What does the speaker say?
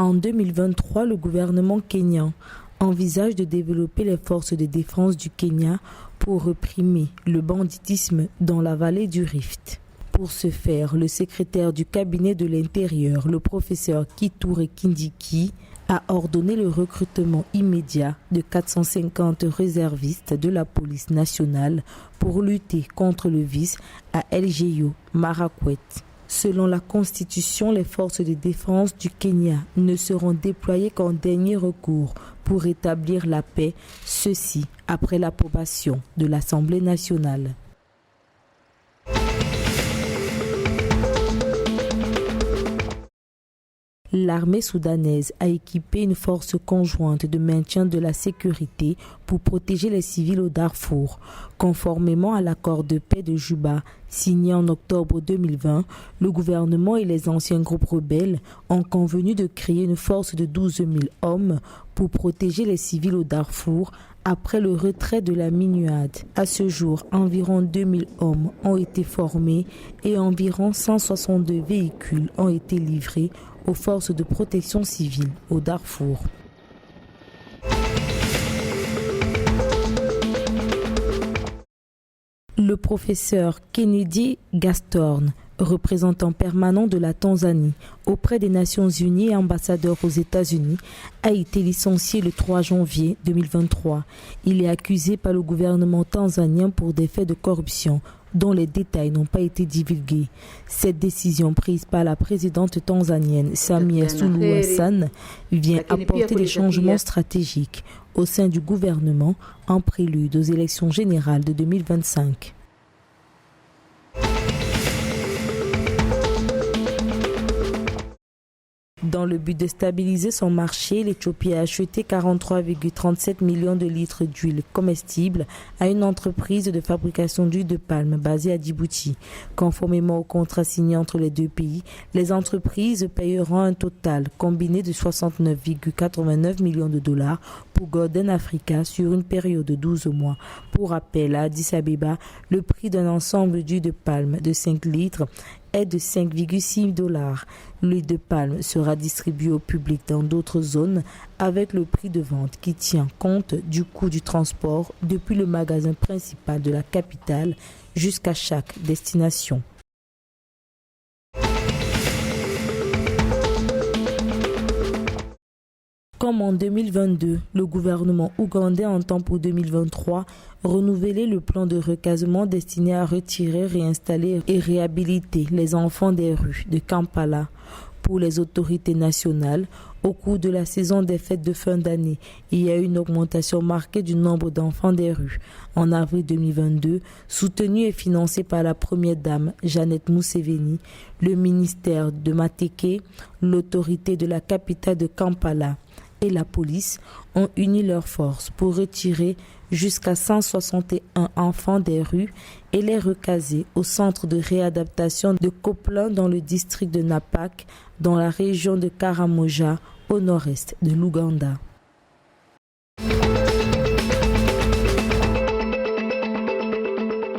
En 2023, le gouvernement kényan envisage de développer les forces de défense du Kenya pour réprimer le banditisme dans la vallée du Rift. Pour ce faire, le secrétaire du cabinet de l'Intérieur, le professeur Kithure Kindiki, a ordonné le recrutement immédiat de 450 réservistes de la police nationale pour lutter contre le vice à Elgeyo Marakwet. Selon la Constitution, les forces de défense du Kenya ne seront déployées qu'en dernier recours pour rétablir la paix, ceci après l'approbation de l'Assemblée nationale. L'armée soudanaise a équipé une force conjointe de maintien de la sécurité pour protéger les civils au Darfour. Conformément à l'accord de paix de Juba signé en octobre 2020, le gouvernement et les anciens groupes rebelles ont convenu de créer une force de 12 000 hommes pour protéger les civils au Darfour après le retrait de la MINUAD. À ce jour, environ 2000 hommes ont été formés et environ 162 véhicules ont été livrés aux forces de protection civile au Darfour. Le professeur Kennedy Gastorn, représentant permanent de la Tanzanie auprès des Nations Unies et ambassadeur aux États-Unis, a été licencié le 3 janvier 2023. Il est accusé par le gouvernement tanzanien pour des faits de corruption dont les détails n'ont pas été divulgués. Cette décision prise par la présidente tanzanienne Samia Suluhu Hassan vient apporter des changements stratégiques au sein du gouvernement en prélude aux élections générales de 2025. Dans le but de stabiliser son marché, l'Éthiopie a acheté 43,37 millions de litres d'huile comestible à une entreprise de fabrication d'huile de palme basée à Djibouti. Conformément au contrat signé entre les deux pays, les entreprises payeront un total combiné de 69,89 millions de dollars pour Golden Africa sur une période de 12 mois. Pour rappel, à Addis Abeba, le prix d'un ensemble d'huile de palme de 5 litres est de 5,6 $. L'huile de palme sera distribuée au public dans d'autres zones avec le prix de vente qui tient compte du coût du transport depuis le magasin principal de la capitale jusqu'à chaque destination. Comme en 2022, le gouvernement ougandais entend pour 2023 renouveler le plan de recasement destiné à retirer, réinstaller et réhabiliter les enfants des rues de Kampala. Pour les autorités nationales, au cours de la saison des fêtes de fin d'année, il y a eu une augmentation marquée du nombre d'enfants des rues. En avril 2022, soutenu et financé par la première dame Janet Museveni, le ministère de Mateke, l'autorité de la capitale de Kampala et la police ont uni leurs forces pour retirer jusqu'à 161 enfants des rues et les recaser au centre de réadaptation de Copeland dans le district de Napak, dans la région de Karamoja, au nord-est de l'Ouganda.